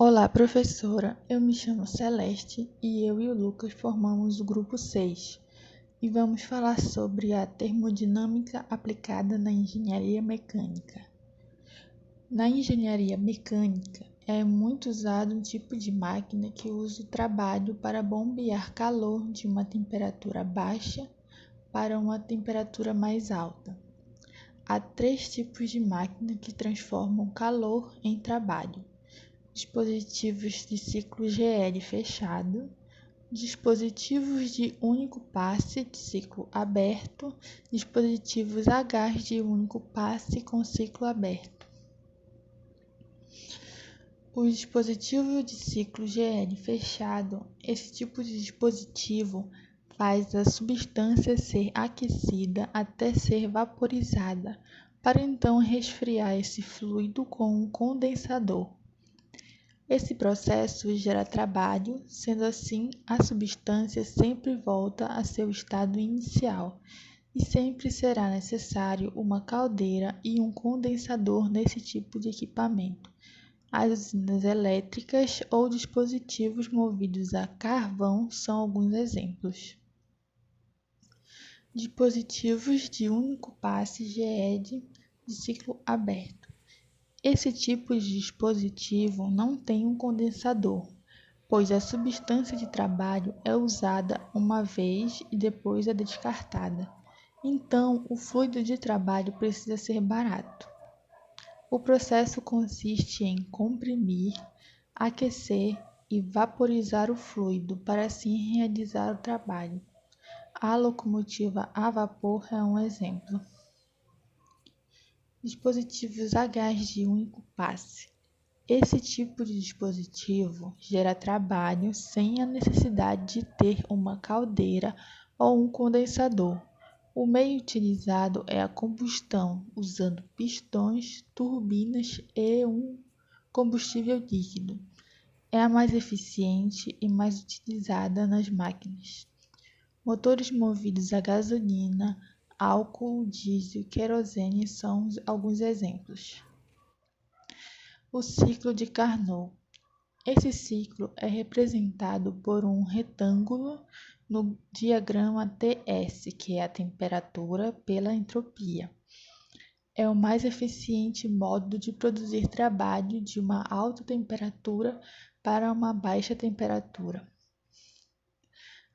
Olá, professora. Eu me chamo Celeste e eu e o Lucas formamos o grupo 6 e vamos falar sobre a termodinâmica aplicada na engenharia mecânica. Na engenharia mecânica, é muito usado um tipo de máquina que usa o trabalho para bombear calor de uma temperatura baixa para uma temperatura mais alta. Há 3 tipos de máquina que transformam calor em trabalho: dispositivos de ciclo GL fechado, dispositivos de único passe de ciclo aberto, dispositivos a gás de único passe com ciclo aberto. O dispositivo de ciclo GL fechado, esse tipo de dispositivo faz a substância ser aquecida até ser vaporizada, para então resfriar esse fluido com um condensador. Esse processo gera trabalho, sendo assim, a substância sempre volta a seu estado inicial e sempre será necessário uma caldeira e um condensador nesse tipo de equipamento. As usinas elétricas ou dispositivos movidos a carvão são alguns exemplos. Dispositivos de único passe GED de ciclo aberto. Esse tipo de dispositivo não tem um condensador, pois a substância de trabalho é usada uma vez e depois é descartada. Então, o fluido de trabalho precisa ser barato. O processo consiste em comprimir, aquecer e vaporizar o fluido para assim realizar o trabalho. A locomotiva a vapor é um exemplo. Dispositivos a gás de único passe. Esse tipo de dispositivo gera trabalho sem a necessidade de ter uma caldeira ou um condensador. O meio utilizado é a combustão, usando pistões, turbinas e um combustível líquido. É a mais eficiente e mais utilizada nas máquinas. Motores movidos a gasolina, álcool, diesel e querosene são alguns exemplos. O ciclo de Carnot. Esse ciclo é representado por um retângulo no diagrama TS, que é a temperatura pela entropia. É o mais eficiente modo de produzir trabalho de uma alta temperatura para uma baixa temperatura.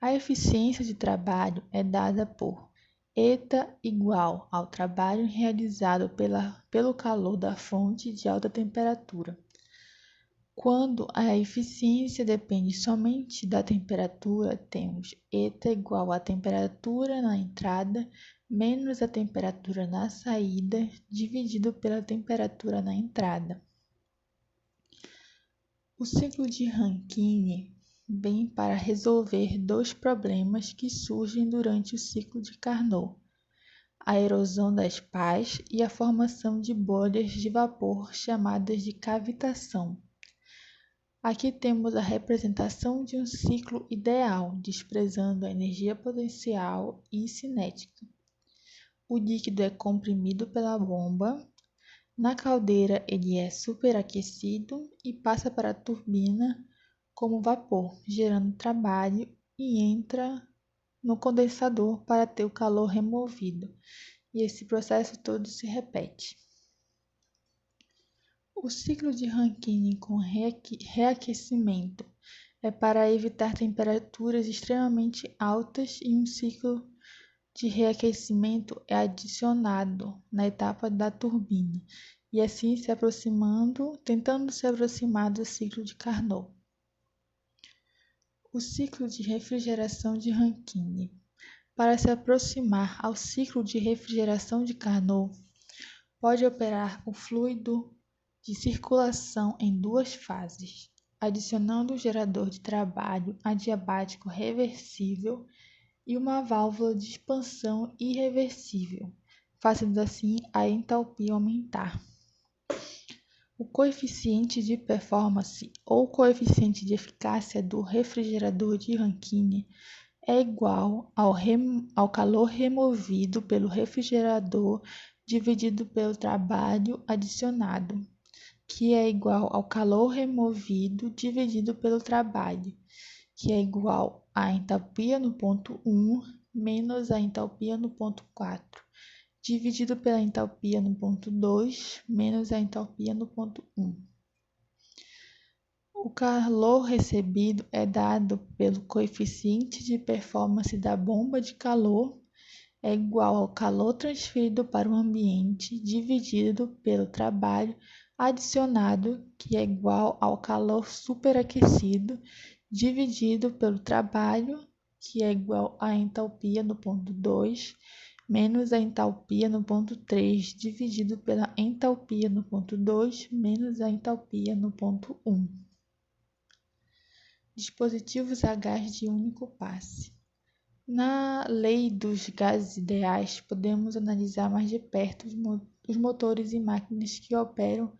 A eficiência de trabalho é dada por eta igual ao trabalho realizado pelo calor da fonte de alta temperatura. Quando a eficiência depende somente da temperatura, temos eta igual à temperatura na entrada menos a temperatura na saída dividido pela temperatura na entrada. O ciclo de Rankine vem para resolver dois problemas que surgem durante o ciclo de Carnot: a erosão das pás e a formação de bolhas de vapor chamadas de cavitação. Aqui temos a representação de um ciclo ideal, desprezando a energia potencial e cinética. O líquido é comprimido pela bomba. Na caldeira, ele é superaquecido e passa para a turbina como vapor, gerando trabalho, e entra no condensador para ter o calor removido. E esse processo todo se repete. O ciclo de Rankine com reaquecimento é para evitar temperaturas extremamente altas, e um ciclo de reaquecimento é adicionado na etapa da turbina, e assim tentando se aproximar do ciclo de Carnot. O ciclo de refrigeração de Rankine. Para se aproximar ao ciclo de refrigeração de Carnot, pode operar o fluido de circulação em duas fases, adicionando um gerador de trabalho adiabático reversível e uma válvula de expansão irreversível, fazendo assim a entalpia aumentar. O coeficiente de performance ou coeficiente de eficácia do refrigerador de Rankine é igual ao calor removido pelo refrigerador dividido pelo trabalho adicionado. que é igual ao calor removido dividido pelo trabalho, que é igual à entalpia no ponto 1 menos a entalpia no ponto 4, dividido pela entalpia no ponto 2 menos a entalpia no ponto 1. O calor recebido é dado pelo coeficiente de performance da bomba de calor, é igual ao calor transferido para o ambiente dividido pelo trabalho adicionado, que é igual ao calor superaquecido dividido pelo trabalho, que é igual à entalpia no ponto 2 menos a entalpia no ponto 3 dividido pela entalpia no ponto 2 menos a entalpia no ponto 1. Dispositivos a gás de único passe. Na lei dos gases ideais, podemos analisar mais de perto os motores e máquinas que operam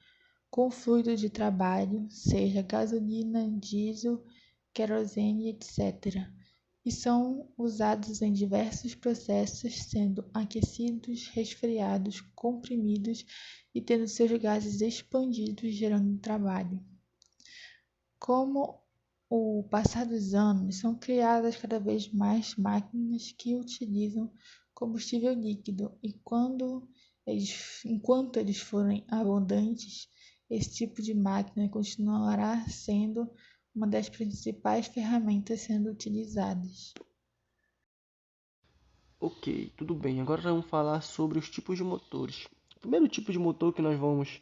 com fluido de trabalho, seja gasolina, diesel, querosene, etc., e são usados em diversos processos, sendo aquecidos, resfriados, comprimidos e tendo seus gases expandidos, gerando trabalho. Como o passar dos anos, são criadas cada vez mais máquinas que utilizam combustível líquido e enquanto eles forem abundantes, esse tipo de máquina continuará sendo uma das principais ferramentas sendo utilizadas. Ok, tudo bem. Agora vamos falar sobre os tipos de motores. O primeiro tipo de motor que nós vamos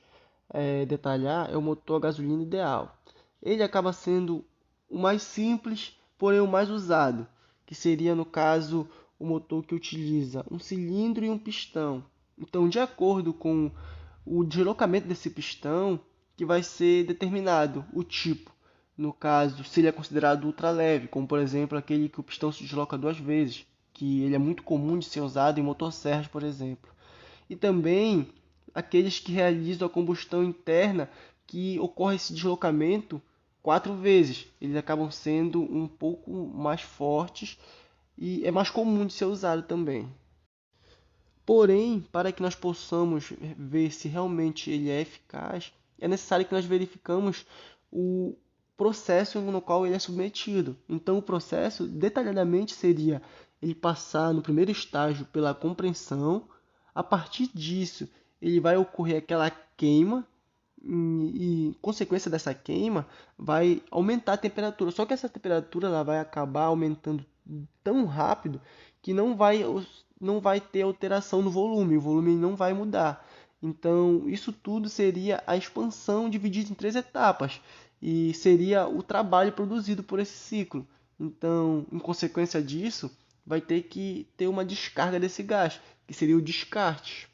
detalhar é o motor a gasolina ideal. Ele acaba sendo o mais simples, porém o mais usado, que seria, no caso, o motor que utiliza um cilindro e um pistão. Então, de acordo com o deslocamento desse pistão, que vai ser determinado o tipo. No caso, se ele é considerado ultraleve, como por exemplo aquele que o pistão se desloca duas vezes, que ele é muito comum de ser usado em motosserras, por exemplo. E também aqueles que realizam a combustão interna, que ocorre esse deslocamento quatro vezes. Eles acabam sendo um pouco mais fortes e é mais comum de ser usado também. Porém, para que nós possamos ver se realmente ele é eficaz, é necessário que nós verificamos o processo no qual ele é submetido. Então, o processo, detalhadamente, seria ele passar no primeiro estágio pela compreensão. A partir disso, ele vai ocorrer aquela queima consequência dessa queima, vai aumentar a temperatura. Só que essa temperatura ela vai acabar aumentando tão rápido que não vai ter alteração no volume, o volume não vai mudar. Então, isso tudo seria a expansão dividida em três etapas e seria o trabalho produzido por esse ciclo. Então, em consequência disso, vai ter que ter uma descarga desse gás, que seria o descarte.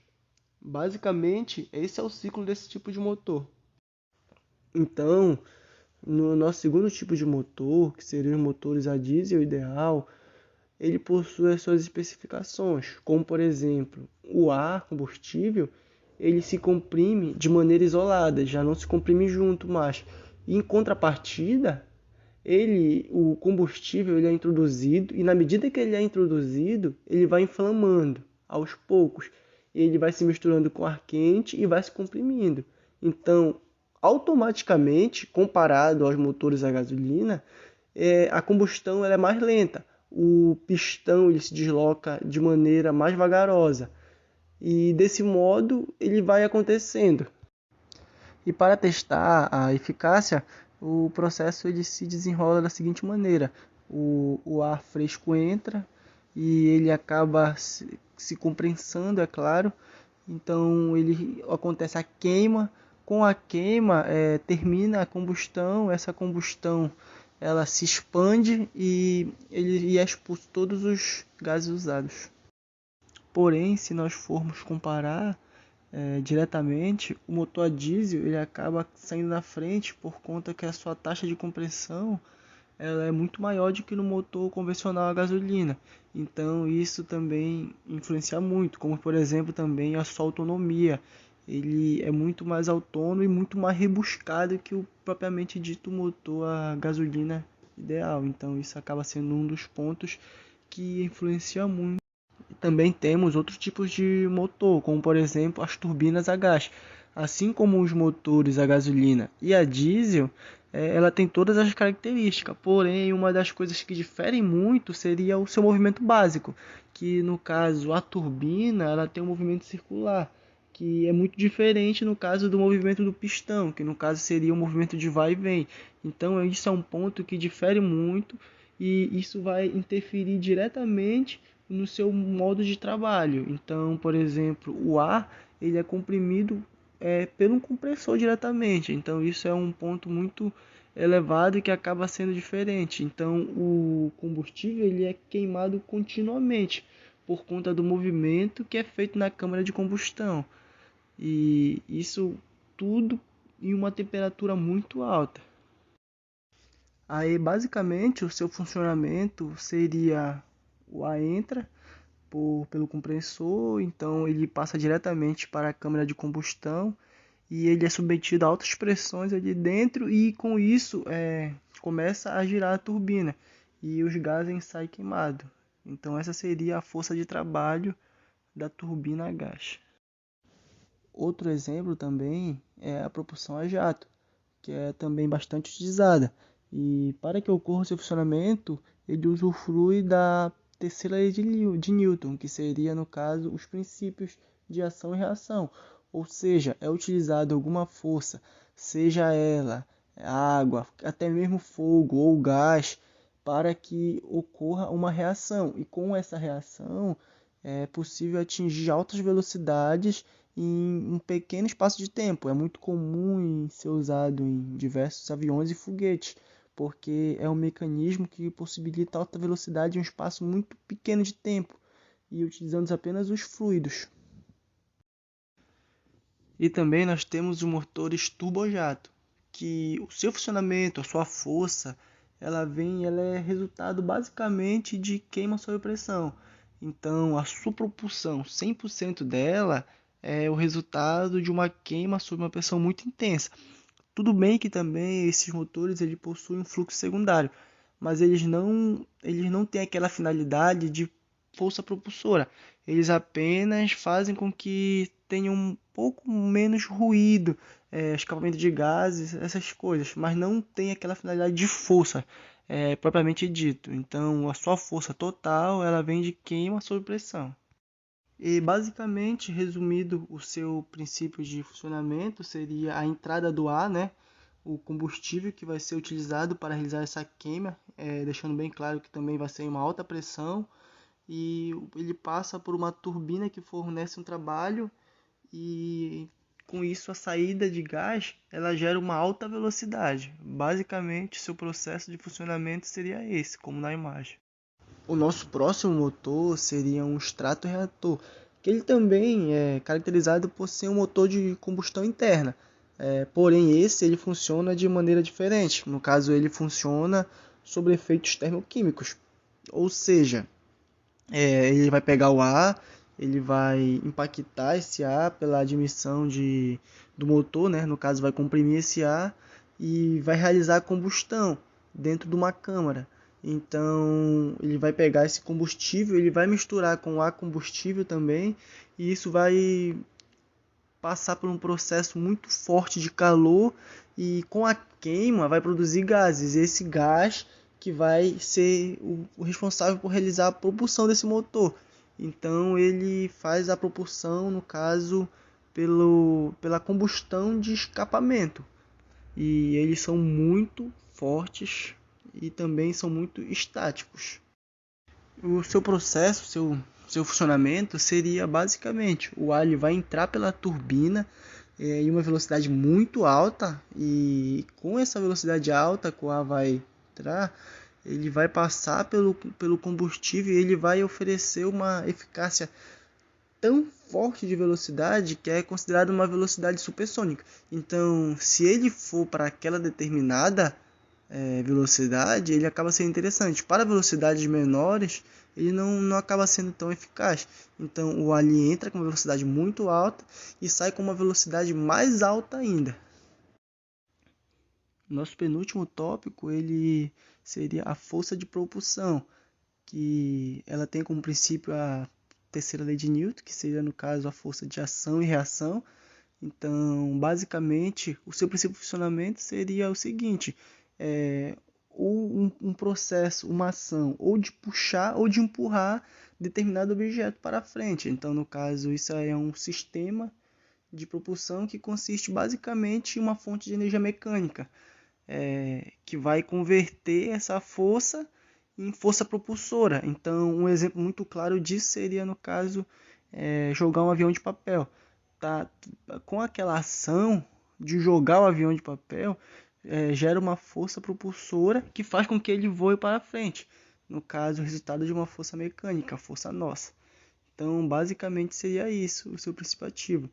Basicamente, esse é o ciclo desse tipo de motor. Então, no nosso segundo tipo de motor, que seriam os motores a diesel ideal, ele possui as suas especificações, como por exemplo, o ar combustível, ele se comprime de maneira isolada, já não se comprime junto mais. E, em contrapartida, o combustível ele é introduzido e na medida que ele é introduzido, ele vai inflamando aos poucos. Ele vai se misturando com ar quente e vai se comprimindo. Então, automaticamente, comparado aos motores a gasolina, a combustão ela é mais lenta. O pistão ele se desloca de maneira mais vagarosa. E desse modo ele vai acontecendo. E para testar a eficácia, o processo ele se desenrola da seguinte maneira: o ar fresco entra e ele acaba se comprensando, é claro. Então ele acontece a queima. Com a queima termina a combustão. Essa combustão ela se expande e é expulso todos os gases usados. Porém, se nós formos comparar diretamente, o motor a diesel ele acaba saindo na frente por conta que a sua taxa de compressão ela é muito maior do que no motor convencional a gasolina. Então isso também influencia muito, como por exemplo também a sua autonomia. Ele é muito mais autônomo e muito mais rebuscado que o propriamente dito motor a gasolina ideal. Então isso acaba sendo um dos pontos que influencia muito. Também temos outros tipos de motor, como por exemplo as turbinas a gás. Assim como os motores a gasolina e a diesel, ela tem todas as características, porém uma das coisas que diferem muito seria o seu movimento básico, que no caso a turbina ela tem um movimento circular, que é muito diferente no caso do movimento do pistão, que no caso seria um movimento de vai e vem. Então isso é um ponto que difere muito e isso vai interferir diretamente no seu modo de trabalho. Então, por exemplo, o ar ele é comprimido pelo compressor diretamente. Então isso é um ponto muito elevado e que acaba sendo diferente. Então o combustível ele é queimado continuamente por conta do movimento que é feito na câmara de combustão. E isso tudo em uma temperatura muito alta. Aí basicamente o seu funcionamento seria o ar entra pelo compressor, então ele passa diretamente para a câmara de combustão e ele é submetido a altas pressões ali dentro e com isso começa a girar a turbina e os gases saem queimados. Então essa seria a força de trabalho da turbina a gás. Outro exemplo também é a propulsão a jato, que é também bastante utilizada. E para que ocorra o seu funcionamento, ele usufrui da terceira lei de Newton, que seria, no caso, os princípios de ação e reação. Ou seja, é utilizada alguma força, seja ela água, até mesmo fogo ou gás, para que ocorra uma reação. E com essa reação é possível atingir altas velocidades em um pequeno espaço de tempo. É muito comum em ser usado em diversos aviões e foguetes, porque é um mecanismo que possibilita alta velocidade em um espaço muito pequeno de tempo e utilizando apenas os fluidos. E também nós temos os motores turbojato, que o seu funcionamento, a sua força, ela é resultado basicamente de queima sob pressão. Então, a sua propulsão, 100% dela é o resultado de uma queima sob uma pressão muito intensa. Tudo bem que também esses motores ele possuem um fluxo secundário, mas eles não têm aquela finalidade de força propulsora. Eles apenas fazem com que tenha um pouco menos ruído, escapamento de gases, essas coisas, mas não tem aquela finalidade de força, propriamente dito. Então, a sua força total ela vem de queima sob pressão. E basicamente, resumido, o seu princípio de funcionamento seria a entrada do ar, né? O combustível que vai ser utilizado para realizar essa queima, deixando bem claro que também vai ser em uma alta pressão, e ele passa por uma turbina que fornece um trabalho e com isso a saída de gás ela gera uma alta velocidade. Basicamente, seu processo de funcionamento seria esse, como na imagem. O nosso próximo motor seria um extrato-reator, que ele também é caracterizado por ser um motor de combustão interna. Porém, esse ele funciona de maneira diferente. No caso, ele funciona sob efeitos termoquímicos. Ou seja, ele vai pegar o ar, ele vai impactar esse ar pela admissão do motor, né? No caso, vai comprimir esse ar e vai realizar a combustão dentro de uma câmara. Então, ele vai pegar esse combustível, ele vai misturar com o ar combustível também, e isso vai passar por um processo muito forte de calor e com a queima vai produzir gases. Esse gás que vai ser o responsável por realizar a propulsão desse motor. Então ele faz a propulsão, no caso, pela combustão de escapamento. E eles são muito fortes e também são muito estáticos. O seu processo, seu funcionamento seria basicamente o ar ele vai entrar pela turbina em uma velocidade muito alta e com essa velocidade alta que o ar vai entrar, ele vai passar pelo combustível e ele vai oferecer uma eficácia tão forte de velocidade que é considerada uma velocidade supersônica. Então, se ele for para aquela determinada velocidade, ele acaba sendo interessante. Para velocidades menores, ele não acaba sendo tão eficaz. Então, o ali entra com uma velocidade muito alta e sai com uma velocidade mais alta ainda. Nosso penúltimo tópico ele seria a força de propulsão, que ela tem como princípio a terceira lei de Newton, que seria no caso a força de ação e reação. Então, basicamente, o seu princípio de funcionamento seria o seguinte: um processo, uma ação, ou de puxar ou de empurrar determinado objeto para frente. Então, no caso, isso é um sistema de propulsão que consiste basicamente em uma fonte de energia mecânica, que vai converter essa força em força propulsora. Então, um exemplo muito claro disso seria, no caso, jogar um avião de papel. Tá? Com aquela ação de jogar o avião de papel, gera uma força propulsora que faz com que ele voe para frente. No caso, o resultado de uma força mecânica, a força nossa. Então, basicamente seria isso, o seu princípio ativo.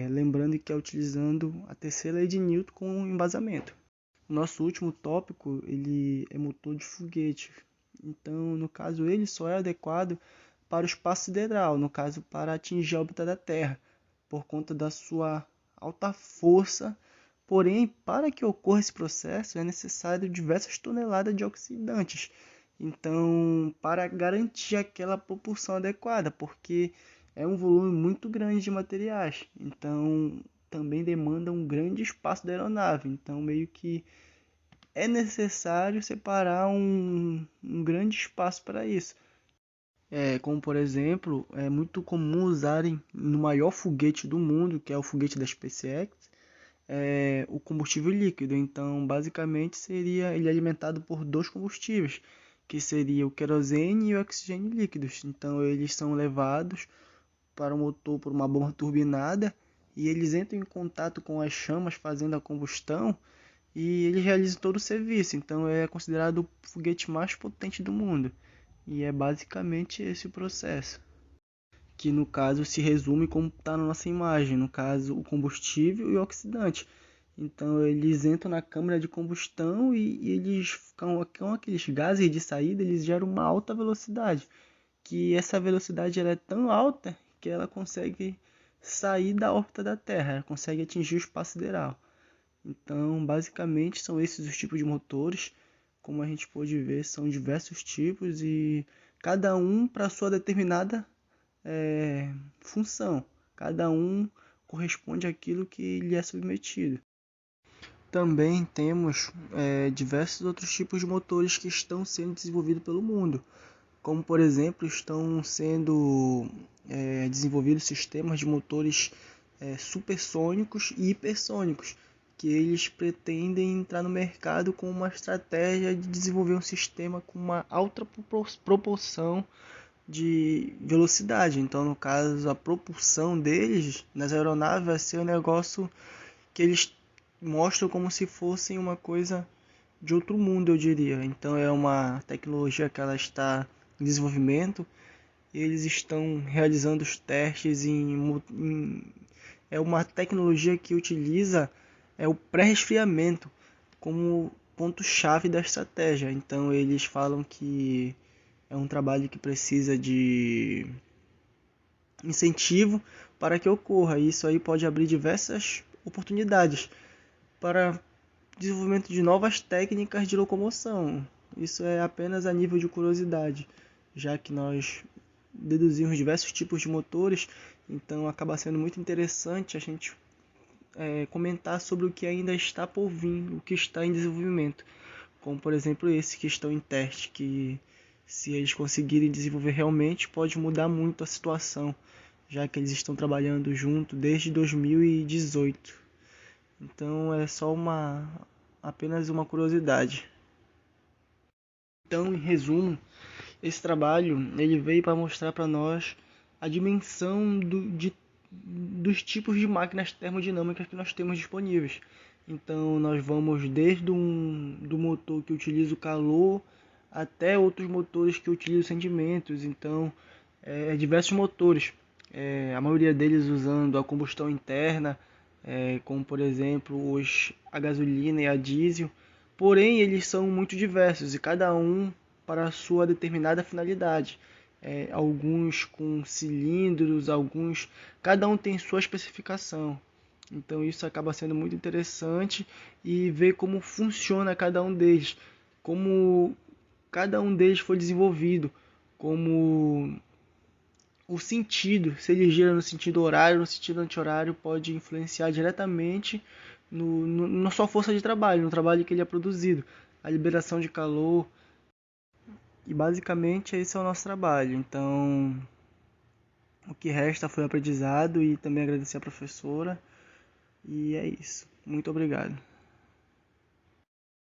Lembrando que é utilizando a terceira lei de Newton com embasamento. O nosso último tópico, ele é motor de foguete. Então, no caso, ele só é adequado para o espaço sideral, no caso, para atingir a órbita da Terra, por conta da sua alta força. Porém, para que ocorra esse processo, é necessário diversas toneladas de oxidantes. Então, para garantir aquela propulsão adequada, porque é um volume muito grande de materiais. Então, também demanda um grande espaço da aeronave. Então, meio que é necessário separar um grande espaço para isso. Como, por exemplo, é muito comum usarem no maior foguete do mundo, que é o foguete da SpaceX, o combustível líquido. Então, basicamente, seria ele alimentado por dois combustíveis, que seria o querosene e o oxigênio líquidos. Então, eles são levados para o motor por uma bomba turbinada e eles entram em contato com as chamas fazendo a combustão e eles realizam todo o serviço. Então, é considerado o foguete mais potente do mundo. E é basicamente esse o processo, que no caso se resume como está na nossa imagem, no caso o combustível e o oxidante. Então eles entram na câmara de combustão e eles com aqueles gases de saída, eles geram uma alta velocidade, que essa velocidade ela é tão alta que ela consegue sair da órbita da Terra, ela consegue atingir o espaço sideral. Então, basicamente, são esses os tipos de motores. Como a gente pode ver, são diversos tipos e cada um para sua determinada função. Cada um corresponde àquilo que lhe é submetido. Também temos diversos outros tipos de motores que estão sendo desenvolvidos pelo mundo. Como, por exemplo, estão sendo desenvolvidos sistemas de motores supersônicos e hipersônicos, que eles pretendem entrar no mercado com uma estratégia de desenvolver um sistema com uma alta propulsão de velocidade. Então, no caso, a propulsão deles nas aeronaves vai ser um negócio que eles mostram como se fossem uma coisa de outro mundo, eu diria. Então, é uma tecnologia que ela está em desenvolvimento. Eles estão realizando os testes é uma tecnologia que utiliza o pré-resfriamento como ponto-chave da estratégia. Então eles falam que é um trabalho que precisa de incentivo para que ocorra. Isso aí pode abrir diversas oportunidades para desenvolvimento de novas técnicas de locomoção. Isso é apenas a nível de curiosidade, já que nós deduzimos diversos tipos de motores, então acaba sendo muito interessante a gente comentar sobre o que ainda está por vir, o que está em desenvolvimento, como por exemplo esse que estão em teste, que se eles conseguirem desenvolver realmente pode mudar muito a situação, já que eles estão trabalhando junto desde 2018. Então é só apenas uma curiosidade. Então, em resumo, esse trabalho ele veio para mostrar para nós a dimensão dos tipos de máquinas termodinâmicas que nós temos disponíveis. Então, nós vamos desde do motor que utiliza o calor até outros motores que utilizam sentimentos. Então, diversos motores, a maioria deles usando a combustão interna, como por exemplo a gasolina e a diesel. Porém, eles são muito diversos e cada um para a sua determinada finalidade. Alguns com cilindros, cada um tem sua especificação. Então isso acaba sendo muito interessante e ver como funciona cada um deles, como cada um deles foi desenvolvido, como o sentido, se ele gira no sentido horário, no sentido anti-horário, pode influenciar diretamente na sua força de trabalho, no trabalho que ele é produzido, a liberação de calor. E basicamente esse é o nosso trabalho. Então, o que resta foi aprendizado e também agradecer a professora. E é isso. Muito obrigado.